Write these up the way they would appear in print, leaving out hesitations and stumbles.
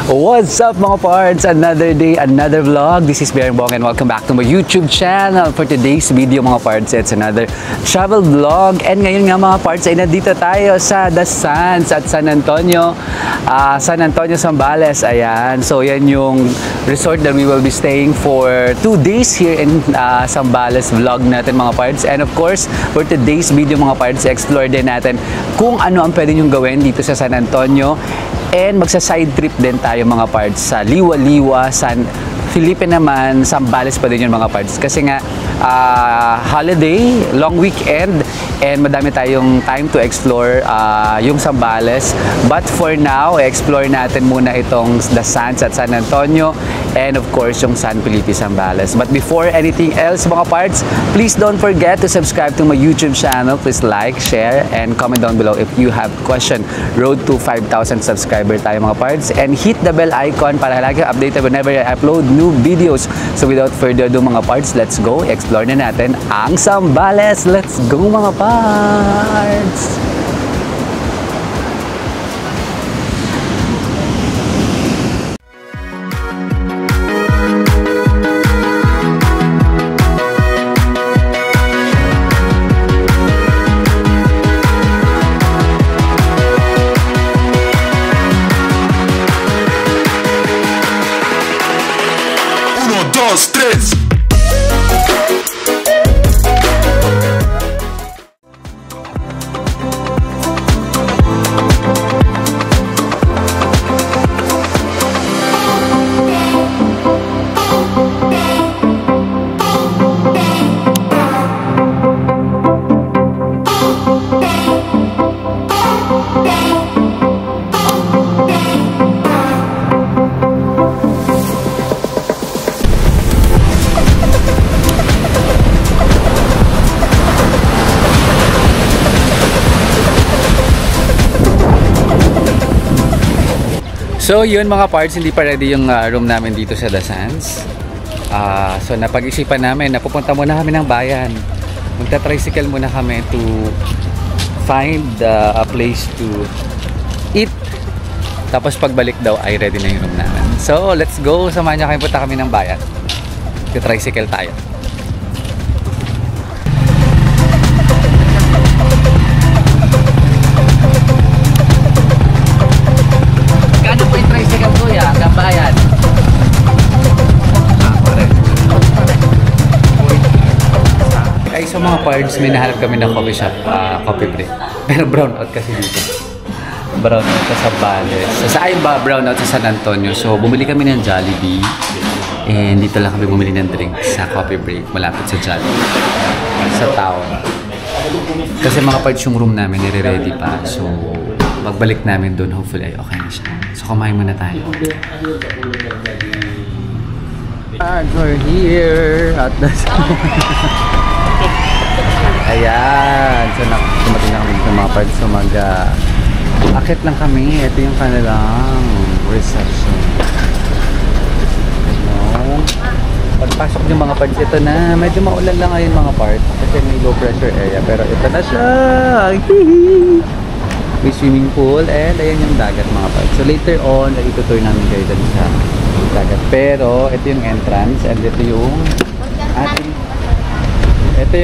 What's up mga parts? Another day, another vlog. This is Bering Bong and welcome back to my YouTube channel. For today's video mga parts, it's another travel vlog. And ngayon nga mga parts ay nandito tayo sa The Sands at San Antonio. San Antonio, Zambales. Ayan. So yan yung resort that we will be staying for 2 days here in Zambales vlog natin mga parts. And of course, for today's video mga parts, explore din natin kung ano ang pwede nyong gawin dito sa San Antonio. And magsa-side trip din tayo mga parts sa Liwa-Liwa, San Felipe naman, Zambales pa din yung mga parts. Kasi nga, holiday, long weekend, and madami tayong time to explore yung Zambales. But for now, explore natin muna itong The Sands at San Antonio, and of course, yung San Felipe, Zambales. But before anything else mga parts, please don't forget to subscribe to my YouTube channel. Please like, share, and comment down below if you have question. Road to 5,000 subscriber tayo mga parts. And hit the bell icon para lagi updated whenever I upload new videos. So without further ado mga parts, let's go. Explore na natin ang Zambales. Let's go mga parts! Dos, tres. So yun mga parts, hindi pa ready yung room namin dito sa The Sands. So napag-isipan namin na pupunta muna kami ng bayan. Magta-tricycle muna kami to find a place to eat. Tapos pagbalik daw ay ready na yung room namin. So let's go, samahan niyo kami, punta kami ng bayan. Magta-tricycle tayo. So mga parts, may nahanap kami ng coffee shop, coffee break. Pero brown out kasi dito. Brown out sa Zambales. Saan ba brown out sa San Antonio? So bumili kami ng Jollibee. And dito lang kami bumili ng drink sa coffee break. Malapit sa Jollibee. Sa town. Kasi mga parts yung room namin, nire-ready pa. So pagbalik namin doon, hopefully ay okay na siya. So kumain muna tayo. And we're here at the ayan, so dumating na kami dito mga parts. So akit lang kami. Ito yung kanilang reception. Pagpasok yung mga parts, ito na. Medyo maulan lang ngayon mga parts kasi may low pressure area. Pero ito na siya. May swimming pool and ayan yung dagat mga parts. So later on, itutour namin kayo dun sa dagat. Pero ito yung entrance and ito yung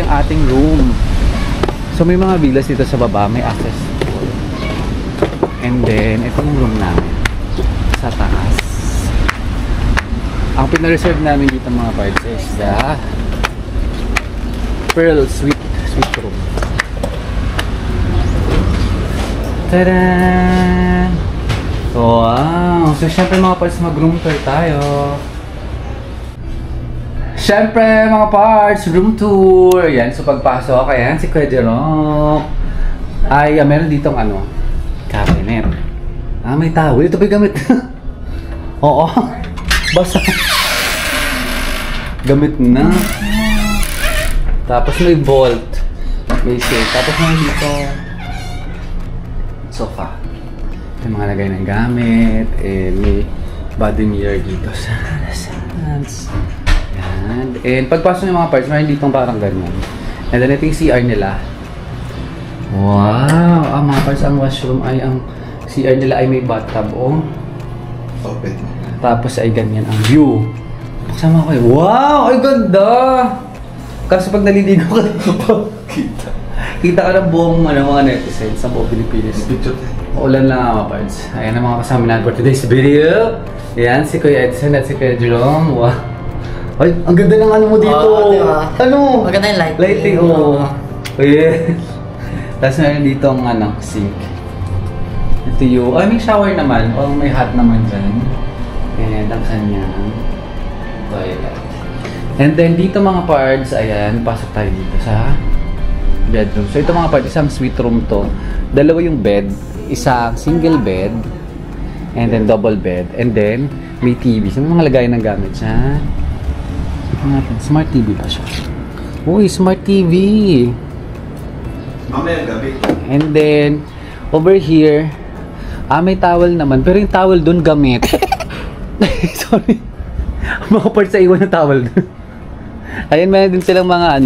ating room. So may mga villas dito sa baba, may access pool. And then ito yung room namin sa taas. Ang pina-reserve namin dito mga parts is the Pearl Suite room. Tada! Wow! So syempre mga parts, mag-room tour tayo. Siyempre mga parts, room tour. Yan, so pagpasok, ayan si Kuya Jerome. Ay, meron ditong cabinet. May towel. Ito ba yung gamit? Oo. Basta. Gamit na. Tapos may vault. May safe. Tapos may dito sofa. Ito yung mga lagay ng gamit. May body mirror dito sa Sands. And pagpasok ng mga parts, mayroon ditong parang ganyan. And then ito yung CR nila. Wow! Mga parts, ang washroom ay ang CR nila ay may bathtub. Oh. Open. Tapos ay ganyan ang view. Buksan mo kayo. Wow! Ay ganda! Kaso pag naliligo ka dito, kita ka ng buong mga netizens sa buong Pilipinas. Picture. Ulan lang mga parts. Ayan ang mga kasama natin for today's video. Ayan, si Kuya Edson at si Kuya Jerome. Wow! Ay, ang ganda ng ano mo dito! Diba? Ano? Maganda yung lighting. Lighting, oo. Oh, yeah. Tapos meron dito ang sink. Ito yung, may shower naman. O may hot naman dyan. And ang kanyang toilet. And then dito mga parts, ayan, pasok tayo dito sa bedroom. So ito mga parts, isang suite room to. Dalawa yung bed, isang single bed, and then double bed. And then may TV. So mga lagayan ng gamit siya. Smart TV ba siya? Uy, smart TV! Mamaya gabi. And then, over here, may towel naman. Pero yung towel dun gamit. Sorry. Mga parts sa iwan ng towel dun. Ayan, meron din silang mga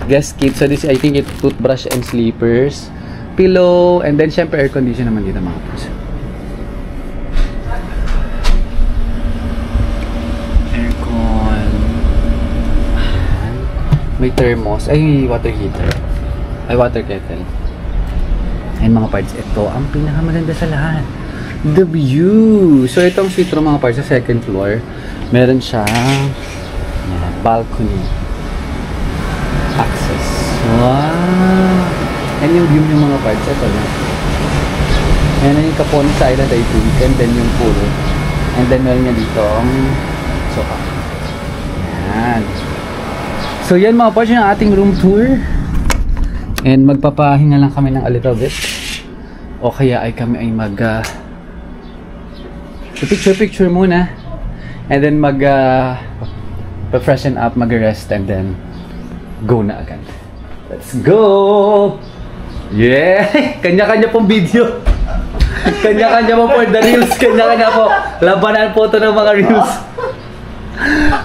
guest kit. So this, I think it's toothbrush and sleepers. Pillow, and then syempre air condition naman dito mga parts. Aircon. May thermos. Ay, water heater. Ay, water kettle. And mga parts, ito ang pinakamaganda sa lahat. The view! So, itong suite room mga parts sa second floor. Meron siyang balcony. Access. Wow! And yung view yung mga parts, ito na. And then yung Capones Island, I think. And then yung pool. And then meron niya dito ang sofa. Yan. So, yan mga parts yung ating room tour. And magpapahinga lang kami ng a little bit. O kaya ay kami ay picture muna. And then freshen up, mag-rest, and then go na agad. Let's go! Yeah! Kanya-kanya pong video. Kanya-kanya po for the reels. Kanya-kanya po. Labanan po ito ng mga reels.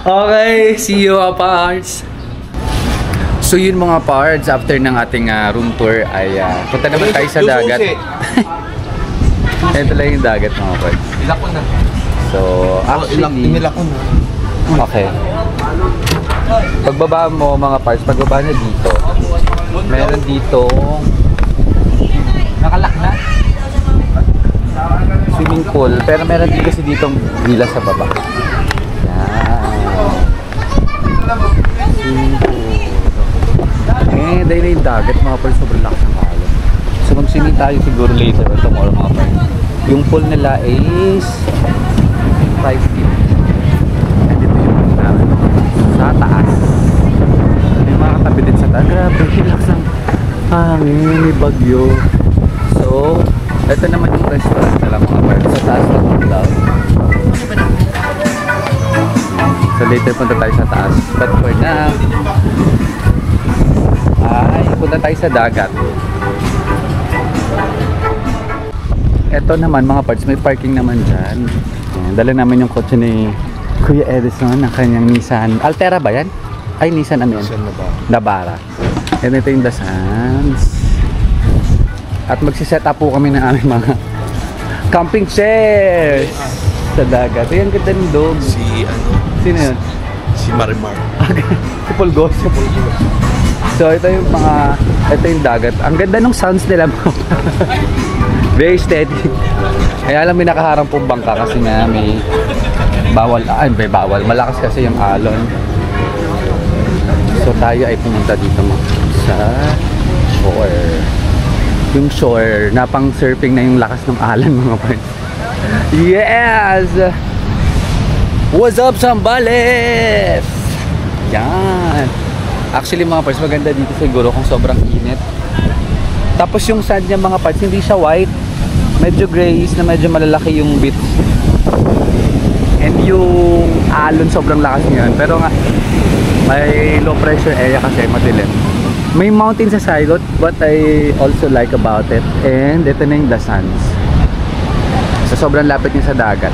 Okay, see you parts. So yun mga parts, after ng ating room tour ay punta naman tayo sa dagat. Ito lang yung dagat mga parts. Ilak ko na. So actually, Inilak ko na. okay. Pagbaba mo mga parts, pagbaba na dito, meron dito nakalak na swimming pool, pero meron din kasi ditong villa sa baba. Yan. Swimming pool. Dahil na yung dagat mga parts, sobrang lakas ng alon. So mag-swimming tayo siguro later or tomorrow mga parts. Yung pool nila is 5 feet. And ito yung pool namin sa taas. May mga katabi din sa taas. Grabe, relax ng hangin, may bagyo. So, ito naman yung restaurant na lang mga parts. Sa taas na kung daw. So later punta tayo sa taas. But for now, ay punta tayo sa dagat. Ito naman mga parts, may parking naman dyan. Ayan, dala namin yung kotse ni Kuya Edison, ang kanyang Nissan Altera ba yan? Ay, Nissan ano yan? Nissan Navara. And ito yung The Sands. At magsiset up po kami ng aming mga camping chairs sa dagat. Ayan, ganda ng dog. Sino yun? Si Marimar. Si Polgos. So ito yung dagat. Ang ganda ng sounds nila. Very steady. Kaya lang may nakaharang pong bangka kasi nga may bawal. Malakas kasi yung alon. So tayo ay pumunta dito sa shore. Yung shore, na pang surfing na yung lakas ng alon mga friends. Yes! What's up, Zambales? Yan. Actually mga parts, maganda dito siguro kung sobrang init. Tapos yung sand niya mga parts, hindi siya white. Medyo grayish na medyo malalaki yung bit. And yung alon sobrang lakas niyan. Pero nga, may low pressure area kasi madilim. May mountain sa side, what I also like about it. And ito na yung The Sands. So sobrang lapit niya sa dagat.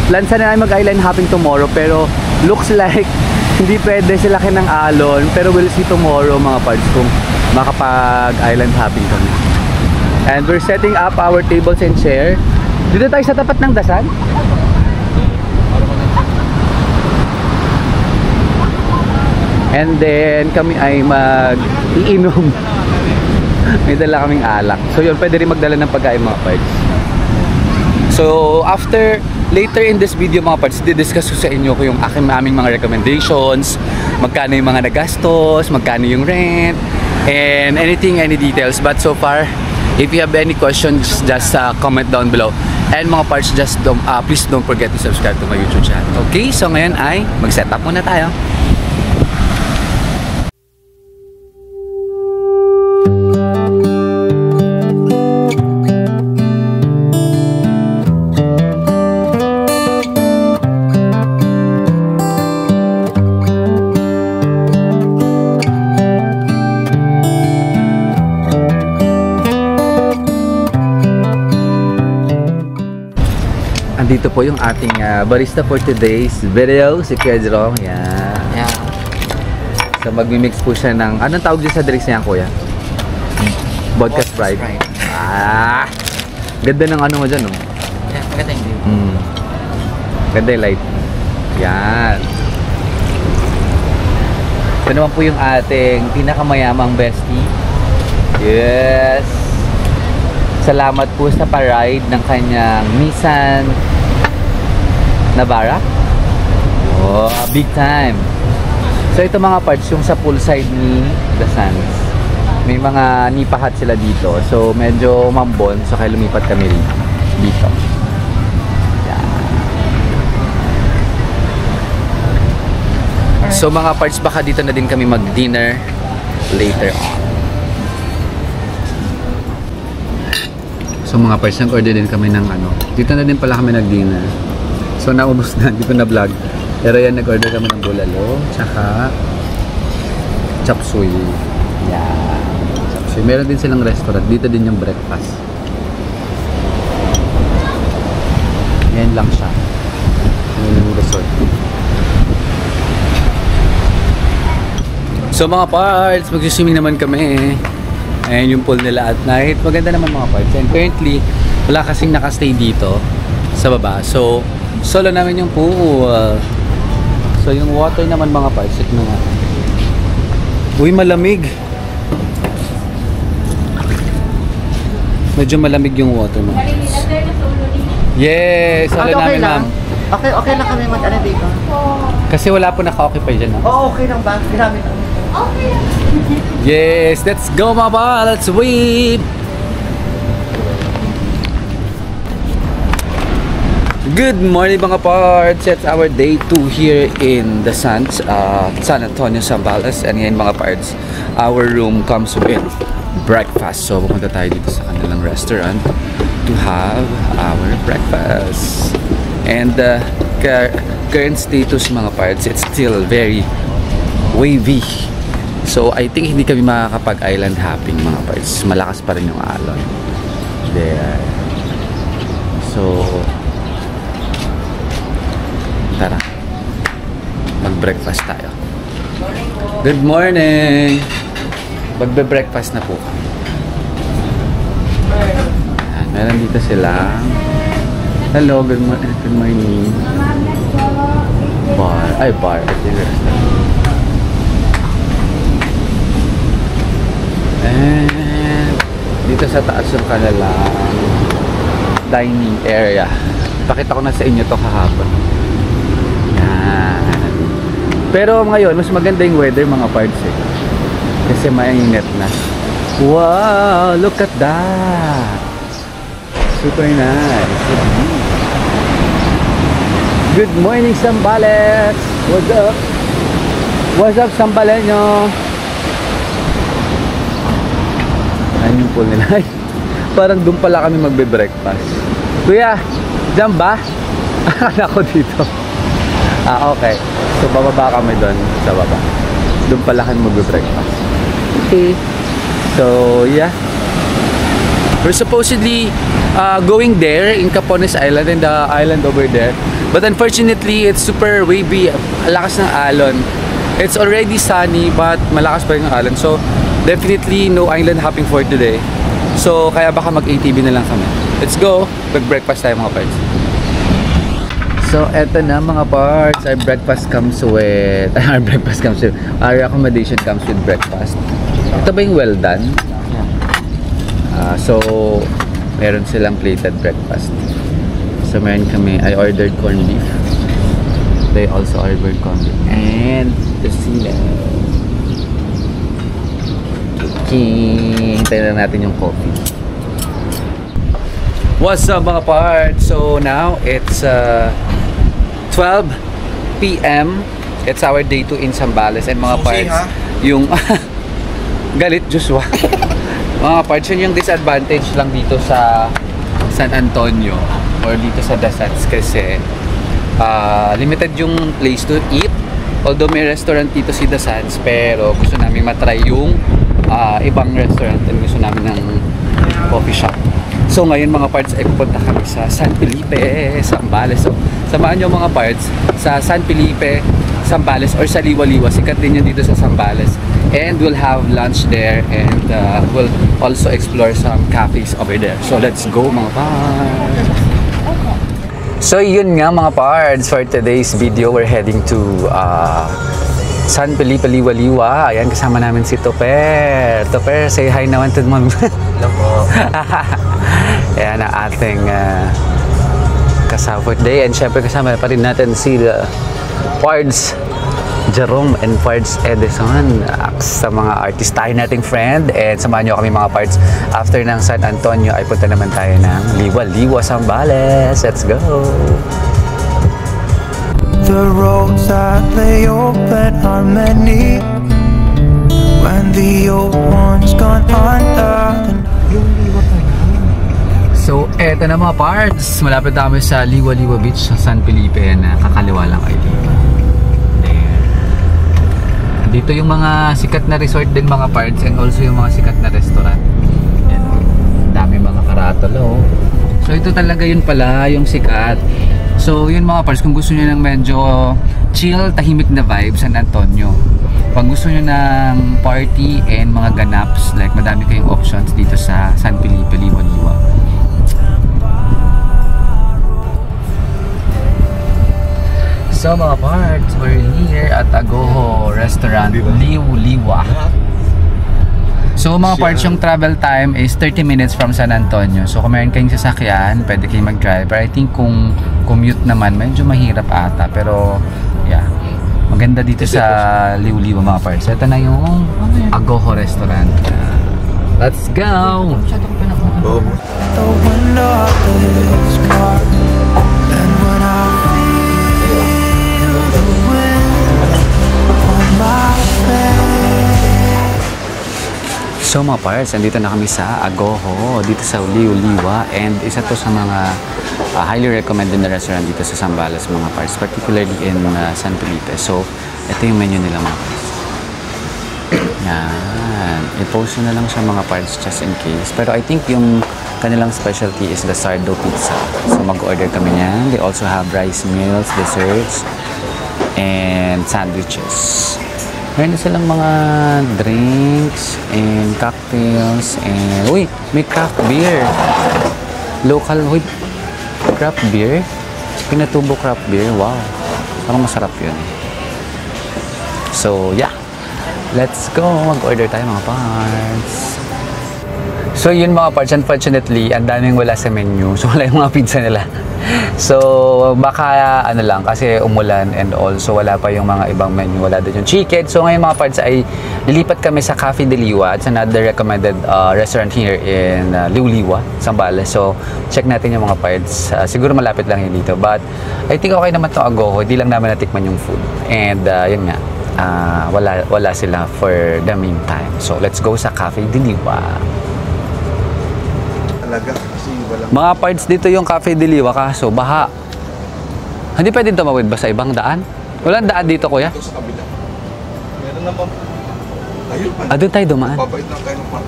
Plan sana namin mag-island hopping tomorrow, pero looks like hindi pwede sila ng alon. Pero we'll see tomorrow mga parts kung makapag-island hopping kami. And we're setting up our tables and chair. Dito tayo sa tapat ng dasan. And then kami ay mag-iinom. May dala kaming alak. So yun, pwede rin magdala ng pagkain mga parts. So after, later in this video mga parts, didiscuss ko sa inyo ko yung aming mga recommendations, magkano yung mga nagastos, magkano yung rent, and any details. But so far, if you have any questions, just comment down below. And mga parts, just please don't forget to subscribe to my YouTube channel. Okay, so ngayon ay mag-set up muna tayo. Dito po yung ating barista for today's video, si Kuya Jerome. Yan. So magmi-mix po siya ng, anong tawag din sa drinks niya, Kuya? Vodka Sprite. Ganda ng ano mo dyan, no? Yeah, maganda yung view. Ganda yung light. Yan. Ito naman po yung ating pinakamayamang bestie. Yes. Salamat po sa pa-ride ng kanyang Nissan Navara. Oh, big time. So ito mga parts yung sa poolside ni The Sands. May mga nipahat sila dito. So medyo mambon. So kaya lumipat kami dito. Yan. So mga parts, baka dito na din kami mag-dinner later on. So mga parts, nag-order din kami ng ano. Dito na din pala kami nag-dinner. So naubos na, dito na vlog. Pero yan, nag-order kami ng bulalo, tsaka chop suey. Yan. Chop suey. Meron din silang restaurant. Dito din yung breakfast. Yan lang siya. Yan yung resort. So mga parts, mag-swimming naman kami. Ayan yung pool nila at night. Maganda naman mga parts. And currently, wala kasing nakastay dito sa baba. So, solo namin yung pool. So, yung water naman mga parts. Ito na nga. Uy, malamig. Medyo malamig yung water mga parts. Yes! Solo namin, ma'am. Okay lang kami mag-ano dito. Kasi wala po naka-occupy dyan. Oo, okay lang ba? Ginamit ako. Okay. Yes! Let's go mga parts! Let's swim! Good morning mga parts! It's our day 2 here in the Sands, San Antonio, Zambales. And ngayon mga parts, our room comes with breakfast. So pupunta tayo dito sa kanilang restaurant to have our breakfast. And current status mga parts, it's still very wavy. So I think hindi kami makakapag-island hopping mga parts. Malakas pa rin yung alon. There. So tara, mag-breakfast tayo. Good morning! Magbe-breakfast na po kami. Meron dito silang hello, good morning. Bar. Ay, bar. And dito sa taas yung kanilang dining area. Pakita ko na sa inyo to kahapon. Yan. Pero ngayon, mas maganda yung weather mga parts eh. Kasi mainit na. Wow! Look at that! Super nice. Good morning, Zambales! What's up? What's up, Zambaleño? Ayan yung pool nila. Parang doon pala kami magbe-breakfast. Kuya, dyan ba? Akala ko dito. Okay. So, bababa kami doon sa baba. Doon pala kami magbe-breakfast. Okay. So, yeah. We're supposedly going there in Capones Island and the island over there. But unfortunately, it's super wavy. Lakas ng alon. It's already sunny but malakas pa rin ang alon. So, definitely no island hopping for today. So, kaya baka mag-ATV na lang kami. Let's go! Mag-breakfast tayo mga parts. So, eto na mga parts. Our breakfast comes with... Our accommodation comes with breakfast. Ito ba yung well done? So, meron silang plated breakfast. So, meron kami... I ordered corned beef. They also ordered corned beef. And the sila. Hintayin na natin yung coffee. What's up mga parts? So, now it's... 12 PM. It's our day 2 in Zambales. And mga parts, yung galit Joshua. Mga parts, yun yung disadvantage lang dito sa San Antonio or dito sa Dasans kasi limited yung place to eat. Although may restaurant dito si Dasans, pero gusto namin matry yung ibang restaurant and gusto namin ng coffee shop. So ngayon mga parts ay pupunta kami sa San Felipe, Zambales. So samahan nyo mga parts sa San Felipe, Zambales or sa Liwa-Liwa. Sikat din yun dito sa Zambales. And we'll have lunch there and we'll also explore some cafes over there. So let's go mga parts! So yun nga mga parts, for today's video we're heading to San Felipe, Liwa-Liwa. Ayan, kasama namin si Toper. Toper, say hi naman to mom. Hello po. Ayan ang ating kasama for today. And syempre kasama pa rin natin si Pards Jerome and Pards Edison sa mga artist tayo nating friend. And samahan nyo kami mga Pards. After ng San Antonio ay punta naman tayo ng Liwa-Liwa, Zambales. Let's go! The roads that lay open are many when the old one's gone under. So, eto na mga parts. Malapit na kami sa Liwa-Liwa Beach sa San Felipe na kakaliwa lang kayo dito. Dito yung mga sikat na resort din mga parts and also yung mga sikat na restaurant. Yan. Dami mga karatalo. So, ito talaga yun pala yung sikat. So, yun mga parts, kung gusto nyo ng medyo chill, tahimik na vibe, San Antonio. Pag gusto nyo ng party and mga ganaps, like madami kayong options dito sa San Felipe, Liwa-Liwa. So mga parts, we're here at Agoho Restaurant, Liwa-Liwa. So mga parts, yung travel time is 30 minutes from San Antonio. So kung meron kayong sasakyan, pwede kayong mag-drive. But I think kung commute naman, medyo mahirap ata. Pero yeah, maganda dito sa Liwa-Liwa mga parts. Ito na yung Agoho Restaurant. Let's go! The window of this car, and when I feel the wind on my face. So mga parts, andito na kami sa Agoho, dito sa Liwa-Liwa. And isa to sa mga highly recommended na restaurant dito sa Zambales mga parts, particularly in San Felipe. So ito yung menu nila mga parts. Yan, i-post na lang siya mga parts just in case. Pero I think yung kanilang specialty is the sardo pizza. So mag-order kami niyan. They also have rice meals, desserts, and sandwiches. Meron silang mga drinks and cocktails and... Uy! May craft beer! Local... Uy! Craft beer? Pinatubo craft beer? Wow! Parang masarap yun. So, yeah! Let's go! Mag-order tayo mga parts! So, yun mga parts. Unfortunately, ang daming wala sa menu. So, wala yung mga pizza nila. So, baka ano lang kasi umulan and also wala pa yung mga ibang menu. Wala din yung chicken. So, ngayon mga parts ay lilipat kami sa Cafe de Liwa. It's another recommended restaurant here in Liwa-Liwa, Zambales. So, check natin yung mga parts. Siguro malapit lang yun dito. But, I think okay naman itong Agoho. Hindi lang namin natikman yung food. And, yun nga. Wala sila for the meantime. So, let's go sa Cafe de Liwa. Mga parts dito yung Cafe de Liwa kaso baha. Hindi pwedeng tumawid ba sa ibang daan? Walang daan dito kuya? Ito sa kabila. Meron naman. Ayun pa. Doon tayo dumaan. Babait lang kayo ng park.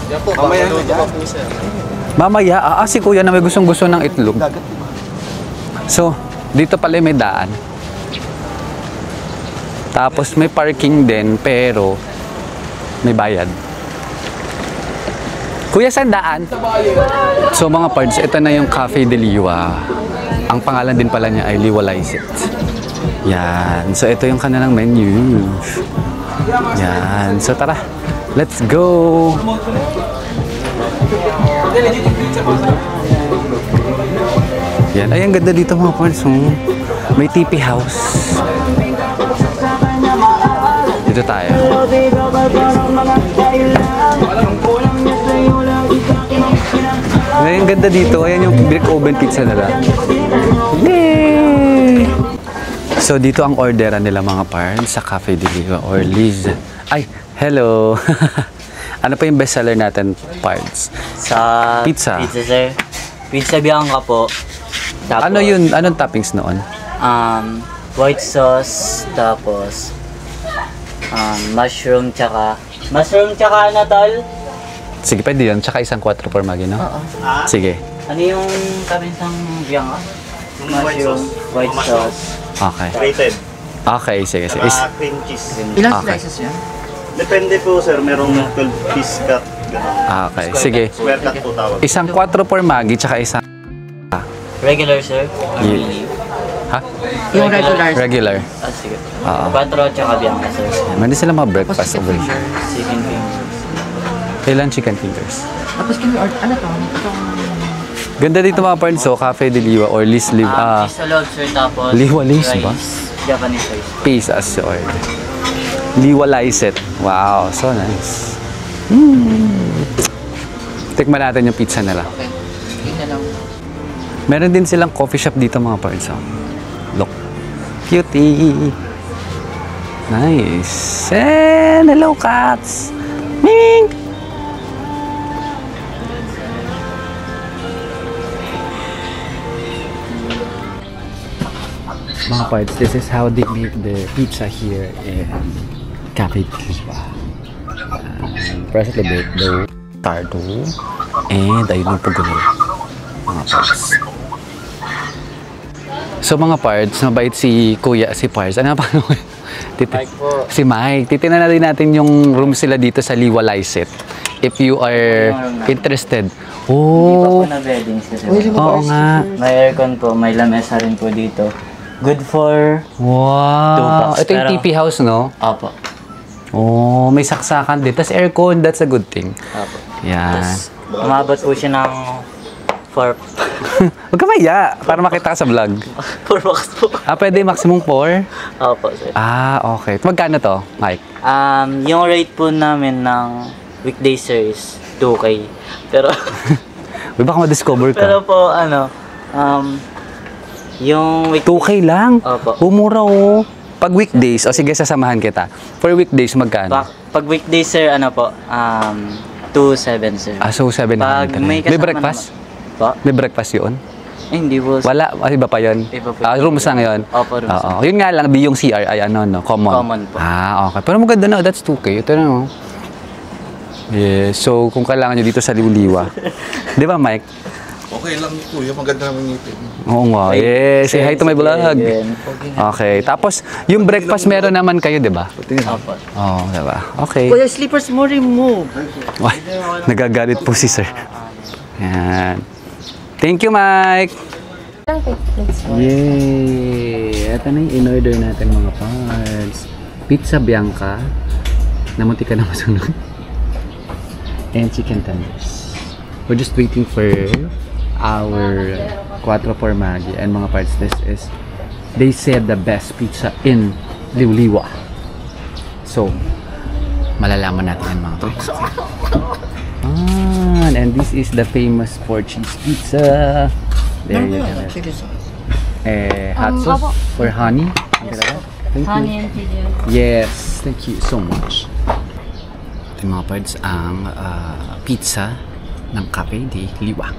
Yan po, Mamaya na dyan. Mamaya, si kuya na may gustong-gusto ng itlog. So, dito pala may daan. Tapos may parking din pero may bayad. Kuya, sandaan. So mga parts, ito na yung Cafe de Liwa. Ang pangalan din pala niya ay Liwalize It. Yan. So ito yung kanilang menu. Yan. So tara, let's go! Yan. Ay, ang ganda dito mga parts. May TP house. Dito tayo. Ay, ang ganda dito. Ayan yung brick oven pizza nila. Yay! So, dito ang orderan nila mga parents sa Cafe de Liwa or Liz. Ay, hello! Ano pa yung bestseller natin, parts? Sa Pizza. Pizza, sir. Pizza Bianca po. Tapos, Ano yun? Anong toppings noon? white sauce, tapos mushroom tsaka ano, tol? Sige, pwede yun. Tsaka isang 4 formaggi, no? Oo. Sige. Ano yung toppings ng Bianca? Mushroom, white sauce. Okay. Rated. Okay, sige, sige. Cream cheese. Ilang Okay. slices yan? Depende po sir, merong 12 piece cut. Ganun. Okay, sige. Square cut po tawag. Isang 4 formaggi, tsaka isang... Regular, sir? Yeah. Ha? Yung regular. Regular. Sige. Oo. 4 tsaka Bianca, sir. Meron sila mga breakfast over here. Chicken fingers. Kailan chicken fingers? Tapos can we order, ano to? Itong... Ganda dito mga parents, so Cafe de Liwa or Liz Liv, Cheese salad, sir, tapos Liwa Liz rice. ba? Japanese rice. Peace as you order. Liwalize It. Wow, so nice. Tikman natin yung pizza nila. Okay. Yun na lang. Meron din silang coffee shop dito mga parents. Oh. Look. Cutie. Nice. And hello cats. Ming. Mga parts, this is how they make the pizza here in Cafe de Liwa. Freshly baked dough, sourdough, and ayun yung pugulo. Mga parts. So mga parts, mabait si Kuya, si Parts. Ano pa? Mike po. Si Mike. Titignan na din natin yung room sila dito sa Liwalize It. If you are interested. Hindi pa po Oh, na beddings kasi. oo nga. May aircon po, may lamesa rin po dito. Good for... Wow. bucks, Ito yung pero- TP house, no? Apo. Oh, may saksakan din. Tapos aircon, that's a good thing. Apo. Yan. Umabot po siya ng 4 Huwag ka maya, para makita ka sa vlog. bucks po. Pwede maximum 4? Apo, sir. Okay. Magkano to, Mike? Yung rate po namin ng weekday sir is 2K. Pero, Uy, baka ma-discover ka. pero po, yung 2K lang? Opo. Bumura oh. Pag weekdays, sige, sasamahan kita. For weekdays, magkano? pag weekday sir, 2.7 sir. So 700. Pag may May kasama breakfast? Pa? May breakfast yun? Hindi po. Wala, iba pa yun? Iba po. Rooms lang yun? Opo, rooms lang. Oo. Yun nga lang, yung CR ay common. Common po. Okay. Pero maganda na, that's 2K. Ito na, oh. Yeah, so kung kailangan nyo dito sa Liwliwa. Di ba, Mike? Okay lang po, yung maganda naman ngipin. Oo nga. Yeah, say hi to my vlog. Again. Okay. Tapos, yung breakfast meron naman kayo, di ba? Opo. Oo, di ba? Okay. Kuya, slippers mo remove. Why? Nagagalit po si sir. Yan. Thank you, Mike. Yay! Ito na yung in-order natin mga parts. Pizza Bianca. Namunti ka na masunod. And chicken tenders. We're just waiting for our 4 formaggi. And mga parts, this is, they said the best pizza in Liwliwa. So, malalaman natin yan mga parts. And this is the famous 4 cheese pizza. There you go. Hot sauce for honey. Thank Honey you. and chili. Yes, thank you so much. Ito mga parts ang pizza ng Cafe de Liwa.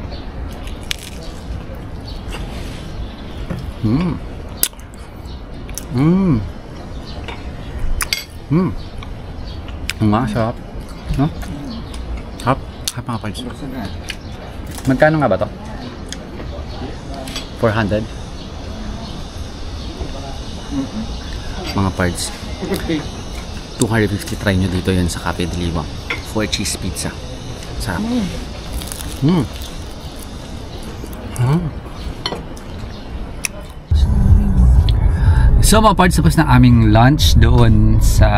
Nga, sarap. No? Sarap. Sarap mga parts. Magkano nga ba to? 400? Mga parts. 250 try nyo dito yan sa Cafe de Liwa. 4 cheese pizza. Sarap. Mm. Mm. So mga parts, tapos na aming lunch doon sa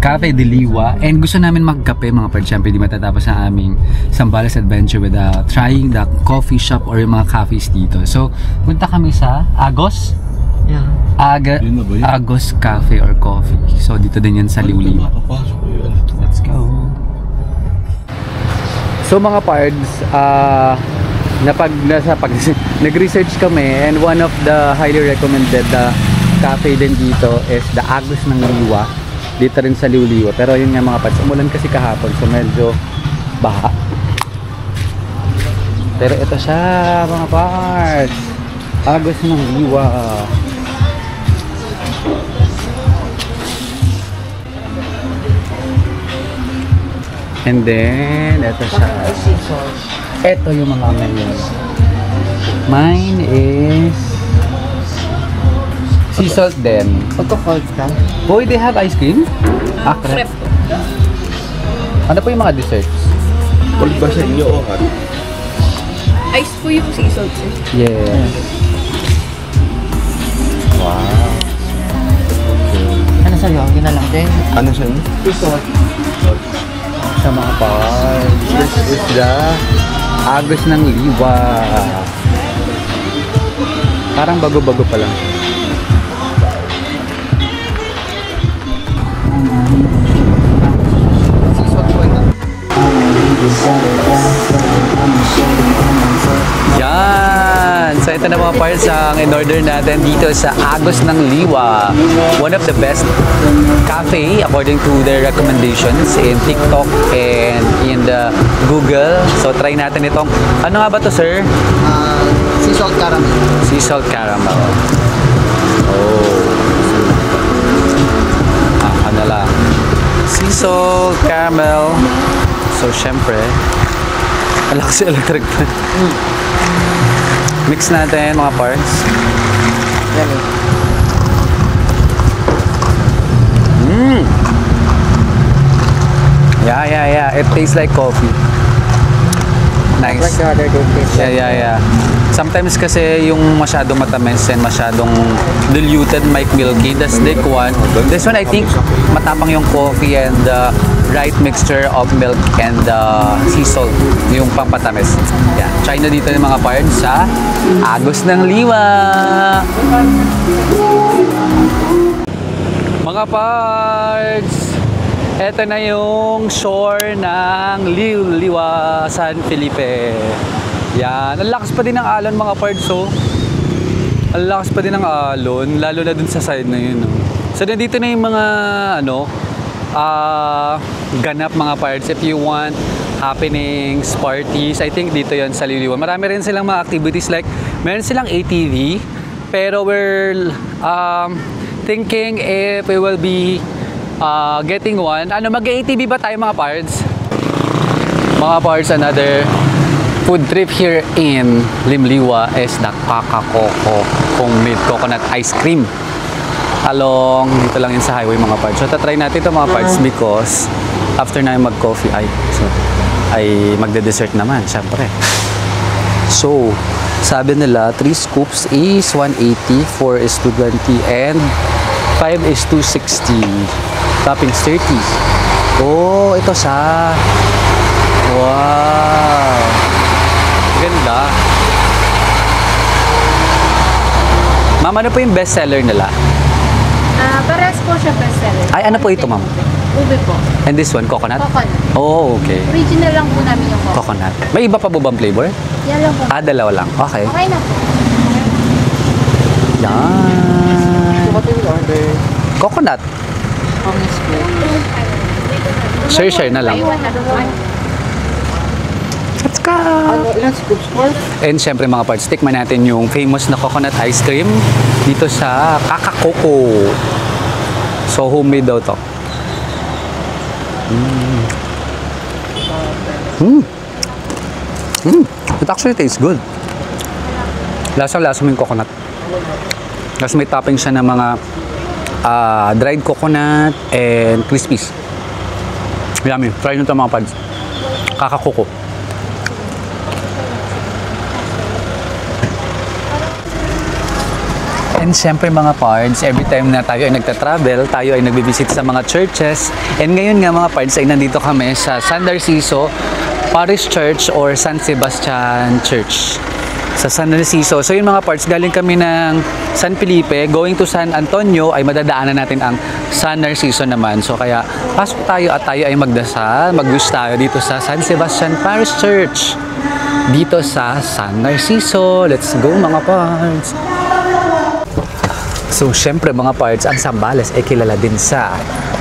Cafe de Liwa. And gusto namin magkape mga parts. Siyempre di matatapos ang aming Zambales adventure with trying the coffee shop or yung mga cafes dito. So punta kami sa Agos. Yeah. Yun na ba yun? Agos Cafe or Coffee. So dito din yan sa Liwliwa. Makapasok ko yun. Let's go. So mga pards, nag-research kami, and one of the highly recommended cafe din dito is the Agos ng Liwa. Dito rin sa Liwliwa. Pero yun nga mga pards, umulan kasi kahapon, so medyo baha. Pero ito siya mga pards, Agos ng Liwa. And then, ito siya. Ito yung mga menu. Mine is sea salt din. Pagka-cold ka. Boy, they have ice cream? Ah, crap. Ano po yung mga desserts? Cold ba sa inyo o hot? Ice po yung sea salt eh. Yes. Wow. Ano sa'yo? Yun na lang din. Ano sa inyo? Resort. Sa mga parts. This is the Agos ng Liwa. Parang bago-bago pa lang. Yan! So ito na mga parts ang in-order natin dito sa Agos ng Liwa. One of the best cafe according to their recommendations in TikTok and in the Google. So try natin itong, ano nga ba to sir? Sea salt caramel. Sea salt caramel. Oh. Ano lang. Sea salt caramel. So syempre, alakas yung electric fan. Mix natin mga parts. Yan eh. Yeah. It tastes like coffee. Nice. Like the other day taste. Yeah. Sometimes kasi yung masyadong matamis and masyadong diluted milky, that's like one. This one I think matapang yung coffee and the right mixture of milk and sea salt, yung pampatamis. Yeah. Try na dito ng mga parts sa Agos ng Liwa. Mga parts, eto na yung shore ng Liwa, San Felipe. Yan, ang lakas pa din ng alon mga parts, oh. Ang lakas pa din ng alon, lalo na dun sa side na yun, oh. So nandito na yung mga ganap mga parts. If you want happenings, parties, I think dito yon sa Liwliwa. Marami rin silang mga activities like meron silang ATV, pero we're thinking if we will be getting one. Mag-ATV ba tayo mga parts? Mga parts, another food trip here in Liwliwa is the Kakakoko homemade coconut ice cream. Along dito lang yun sa highway mga parts. So tatry natin ito mga parts because after na mag-coffee ay magde-dessert naman syempre. So sabi nila 3 scoops is 180, 4 is 220 and 5 is 260. Toppings 30. Oh, ito siya. Wow. Ganda. Ma'am, ano po yung best seller nila? Parehas po siya bestseller. Ay, ano po ito, ma'am? Ube po. And this one, coconut? Coconut. Oh, okay. Original lang po namin yung coconut. Coconut. May iba pa po bang flavor? Yan lang po. Dalawa lang. Okay. Okay na po. Yan. What will you order? Coconut. Honey split. Share na lang. Let's go! Ano, ilang scoops for? And syempre mga parts, tikman natin yung famous na coconut ice cream dito sa Kakakoko. So homemade daw to. It actually tastes good. Lasang-lasa mo yung coconut. Tapos may topping siya ng mga dried coconut and crispies. Yummy. Try nyo ito mga pads. kakakuko. And syempre mga pards, every time na tayo ay nagta-travel, tayo ay nagbibisit sa mga churches. And ngayon nga mga pards ay nandito kami sa San Narciso Parish Church or San Sebastian Church. Sa San Narciso. So yun mga pards, galing kami ng San Felipe, going to San Antonio ay madadaanan natin ang San Narciso naman. So kaya pasok tayo at tayo ay magdasal, mag-wish tayo dito sa San Sebastian Parish Church. Dito sa San Narciso. Let's go mga pards! So, syempre mga pards, ang Zambales ay kilala din sa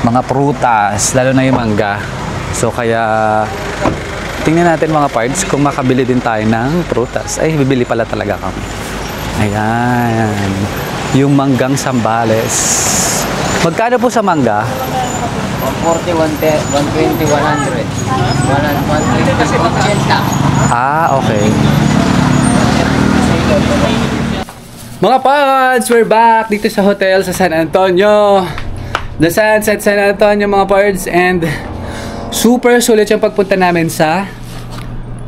mga prutas, lalo na yung mangga. So, kaya tingnan natin mga pards kung makabili din tayo ng prutas. Ay, bibili pala talaga kami. Ayan. Yung manggang Zambales. Magkano po sa mangga? 140, 120, 100. 120, 80. Ah, okay. Mga pards, we're back dito sa hotel sa San Antonio. The Sands at San Antonio mga pards, and super sulit yung pagpunta namin sa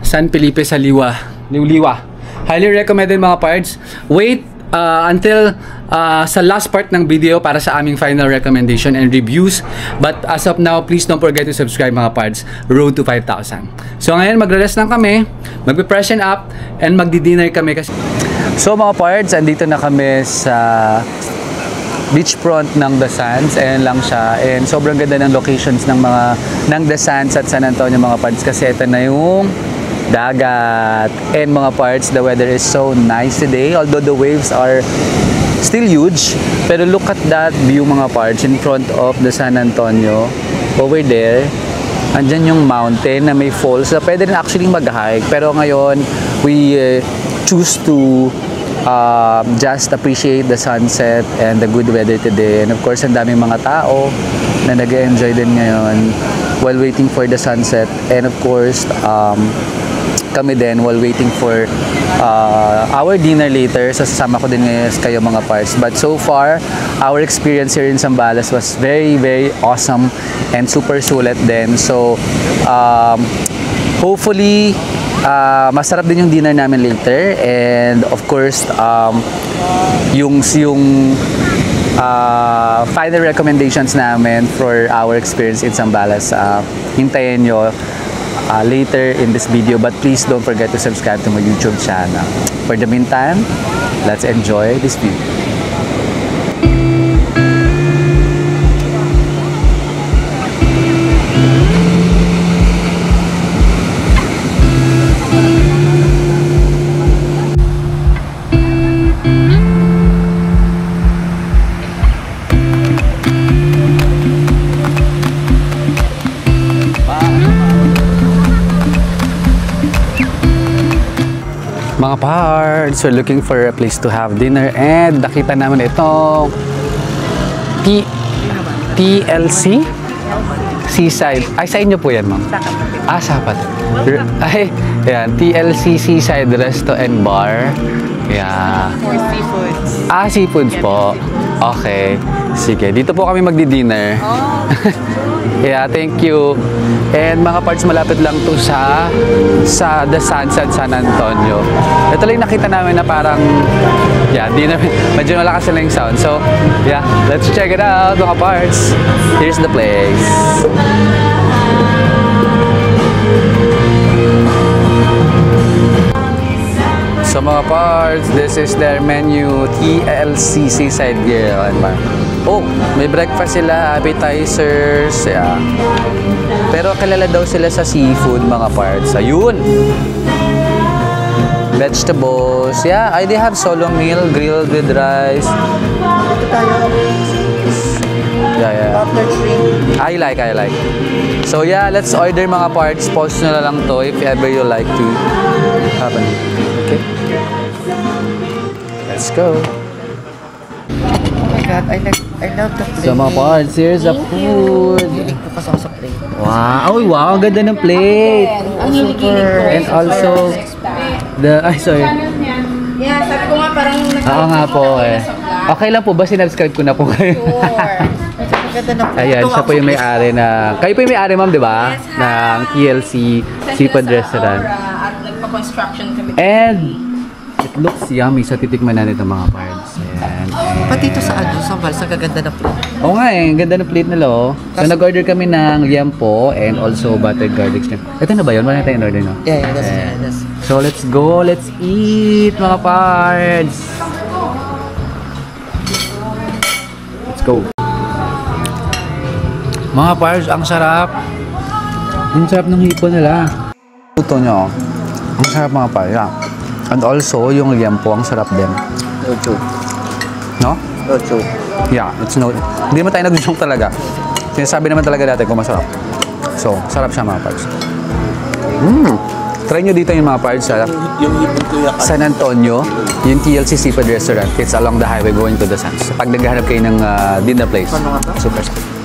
San Felipe sa Liwa. Highly recommended mga pards. Wait until sa last part ng video para sa aming final recommendation and reviews. But as of now, please don't forget to subscribe mga pards. Road to 5,000. So ngayon magre-rest lang kami, magpe-freshen up, and magdi-dinner kami kasi. So mga pards, andito na kami sa beachfront ng The Sands. Ayan lang siya. And sobrang ganda ng locations ng The Sands at San Antonio mga pards, kasi ito na yung dagat. And mga pards, the weather is so nice today. Although the waves are still huge. Pero look at that view mga pards in front of the San Antonio. Over there, andyan yung mountain na may falls na pwede rin actually mag-hike. Pero ngayon, we choose to just appreciate the sunset and the good weather today. And of course, ang daming mga tao na nag-enjoy din ngayon while waiting for the sunset. And of course, kami din while waiting for our dinner later. So sasama ko din ngayon kayo mga parts. But so far, our experience here in Zambales was very, very awesome and super sulit din. So hopefully, masarap din yung dinner namin later. And of course, yung final recommendations namin for our experience in Zambales, hintayin nyo later in this video. But please don't forget to subscribe to my YouTube channel. For the meantime, let's enjoy this video. Mga pards, we're looking for a place to have dinner, and nakita naman itong TLC Seaside. Ay, sa inyo po yan, ma'am? Ah, sapat. Ay, yan. TLC Seaside Resto and Bar. Yeah. For seafoods. Ah, seafoods po. Okay. Sige, dito po kami magdi-dinner. Yeah, thank you. And mga parts, malapit lang to sa The Sands at San Antonio. Ito lang nakita namin na parang, yeah, di namin, medyo malakas na yung sound. So, yeah, let's check it out mga parts. Here's the place. So mga parts, this is their menu, TLC Seaside Grill and Bar. Oh, may breakfast sila, appetizers, yeah. Pero kilala daw sila sa seafood mga parts. Ayun! Vegetables, yeah, they have solo meal, grilled with rice. Yeah. I like. So yeah, let's order mga parts. Pause nyo na lang to if ever you like to have an. Okay? Let's go. Oh my God, I love the plate. So mga parts, here's the food. Hilig ko kasi ako sa plate. Wow, wow, ang ganda ng plate. Super. And also, sorry. Yeah, sabi ko nga parang Oo nga po eh. Okay lang po ba? Sinubscribe ko na po kayo. Sure. Ganda na po. Ayan, siya po yung may-ari na... Kayo po yung may-ari, ma'am, di ba? Ng TLC Seafood Restaurant. At nagpa-construction kami. And it looks yummy. So, titikman na nito mga parts. Ayan. Pati ito sa ano, sa balsa, gaganda na po. Oo nga eh, ang ganda ng plate nila oh. So, nag-order kami ng yampo and also buttered garlic shrimp. Ito na ba yun? Wala na tayong order, no? Yeah, Ayan. that's So, let's go. Let's eat, mga parts. Let's go. Mga parts, ang sarap. Ang sarap ng hipon nila. Ito nyo. Ang sarap mga parts. Yeah. And also, yung yampo, ang sarap din. no joke. No? No joke. Yeah, it's no... Hindi naman tayo nag-joke talaga. Sinasabi naman talaga dati kung masarap. So, sarap siya mga parts. Try nyo dito yung mga parts sa San Antonio, yung TLC Seafood Restaurant. It's along the highway going to the Sands. Pag naghahanap kayo ng dinner place, super sarap.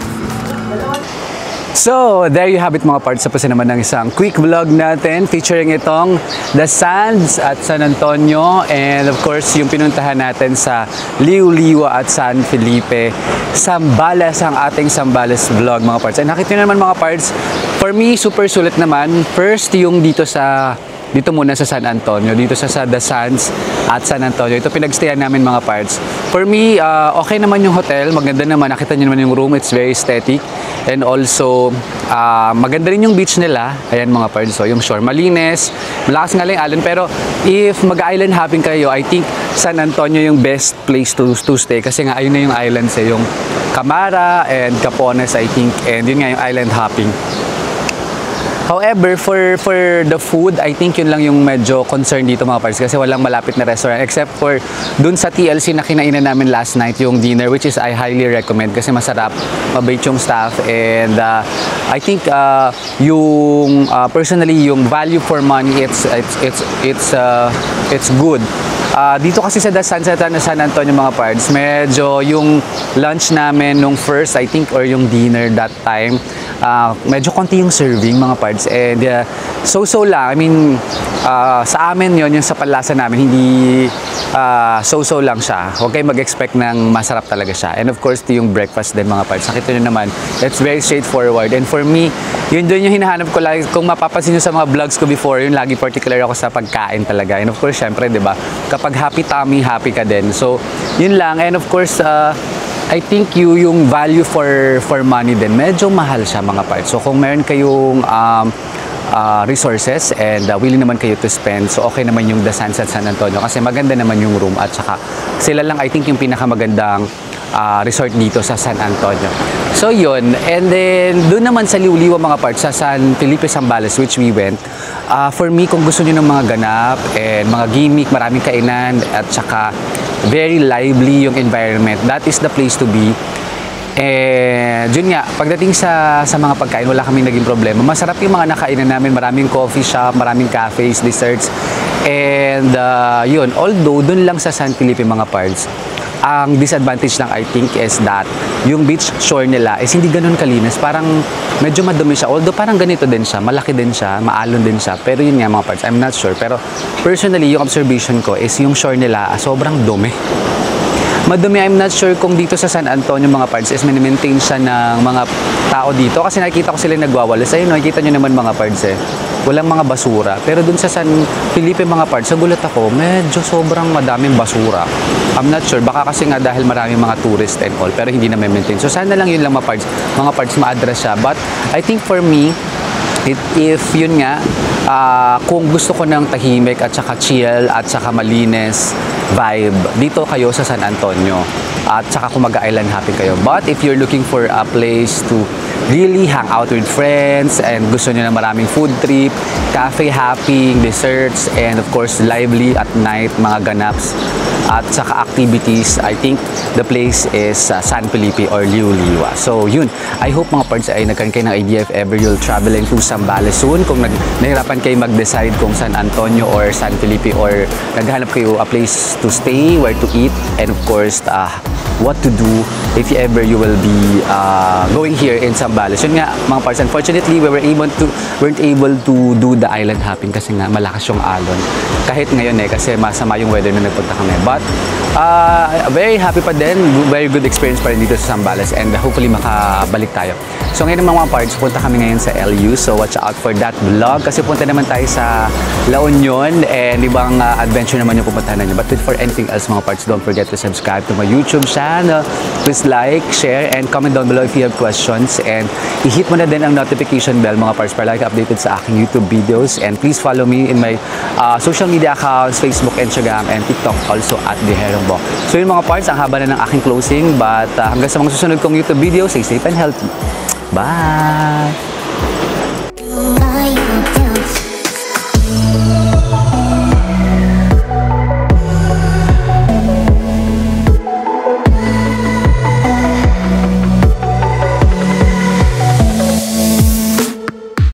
So, there you have it mga parts. Tapos naman ng isang quick vlog natin featuring itong The Sands at San Antonio and of course yung pinuntahan natin sa Liuliwa at San Felipe. Sambales ang ating Sambales vlog mga parts. And nakita nyo naman mga parts, for me super sulit naman. First yung dito muna sa San Antonio, dito sa The Sands at San Antonio. Ito pinagstayan namin mga parts. For me, okay naman yung hotel, maganda naman, nakita nyo naman yung room, it's very aesthetic. And also, maganda rin yung beach nila. Ayan mga parts, so yung shore, malinis, malakas nga lang yung alon. Pero if mag-island hopping kayo, I think San Antonio yung best place to stay. Kasi nga ayun na yung islands yung Camara and Capones I think. And yun nga yung island hopping. However, for the food, I think yun lang yung medyo concern dito mga parts kasi walang malapit na restaurant except for dun sa TLC na kinainan namin last night yung dinner, which is I highly recommend kasi masarap, mabait yung staff and I think yung personally yung value for money it's good. Dito kasi sa The Sands at San Antonio mga parts, medyo yung lunch namin nung first I think or yung dinner that time, medyo konti yung serving mga parts and so-so lang. I mean, sa amin yon yung sa palasa namin, hindi so-so lang siya. Huwag kayo mag-expect ng masarap talaga siya. And of course, yung breakfast din mga parts. Nakita nyo naman, it's very straightforward. And for me, yun doon yung hinahanap ko lagi. Kung mapapansin nyo sa mga vlogs ko before, yun lagi particular ako sa pagkain talaga. And of course, syempre, di ba? Kapag happy tummy, happy ka din. So, yun lang. And of course, I think yung value for money din, medyo mahal siya mga parts. So kung meron kayong resources and willing naman kayo to spend, so okay naman yung The Sands at San Antonio kasi maganda naman yung room at saka sila lang I think yung pinakamagandang resort dito sa San Antonio. So yun, and then doon naman sa Liuliwa mga parts, sa San Felipe Sambales which we went, for me kung gusto nyo ng mga ganap and mga gimmick, maraming kainan at saka very lively yung environment, that is the place to be. And yun nga, pagdating sa mga pagkain, wala kaming naging problema. Masarap yung mga nakainan namin, maraming coffee shop, maraming cafes, desserts. And yun, although dun lang sa San Felipe mga parts, ang disadvantage lang I think is that yung beach shore nila is hindi ganun kalinis, parang medyo madumi siya, although parang ganito din siya, malaki din siya, maalon din siya, pero yun nga mga parts, I'm not sure, pero personally yung observation ko is yung shore nila sobrang dumi. Madumi, I'm not sure kung dito sa San Antonio mga parts is minimaintain siya ng mga tao dito kasi nakikita ko sila nagwawalis. Ayun, nakikita nyo naman mga parts walang mga basura. Pero dun sa San Felipe mga parts, sa gulat ako, medyo sobrang madaming basura. I'm not sure, baka kasi nga dahil maraming mga tourist and all, pero hindi na maintain. So sana lang yun lang mga parts ma-address siya. But I think for me, if yun nga, kung gusto ko ng tahimik at saka chill at saka malinis vibe, dito kayo sa San Antonio at saka kung mag-island hopping kayo. But if you're looking for a place to really hang out with friends and gusto nyo ng maraming food trip, cafe hopping, desserts, and of course lively at night, mga ganaps at saka activities, I think the place is San Felipe or Liuliwa. So yun, I hope mga parts ay nagkaroon kayo ng idea if ever you'll traveling to Sambales soon, kung nahirapan kayo mag-decide kung San Antonio or San Felipe or naghanap kayo a place to stay, where to eat, and of course what to do if ever you will be going here in Zambales. Yun nga mga parts, unfortunately we weren't able to do the island hopping kasi nga malakas yung alon. Kahit ngayon kasi masama yung weather na nagpunta kami. But very happy pa din, very good experience pa rin dito sa Zambales and hopefully makabalik tayo. So ngayon mga parts, punta kami ngayon sa LU, so watch out for that vlog kasi punta naman tayo sa La Union and ibang adventure naman yung pupuntahan nyo. But for anything else mga parts, don't forget to subscribe to my YouTube channel. Please like, share, and comment down below if you have questions. And i-hit mo na din ang notification bell mga parts para like updated sa aking YouTube videos. And please follow me in my social media accounts, Facebook, Instagram, and TikTok also at The Herong Bong. So yun mga parts, ang haba na ng aking closing. But hanggang sa mga susunod kong YouTube videos, stay safe and healthy. Bye!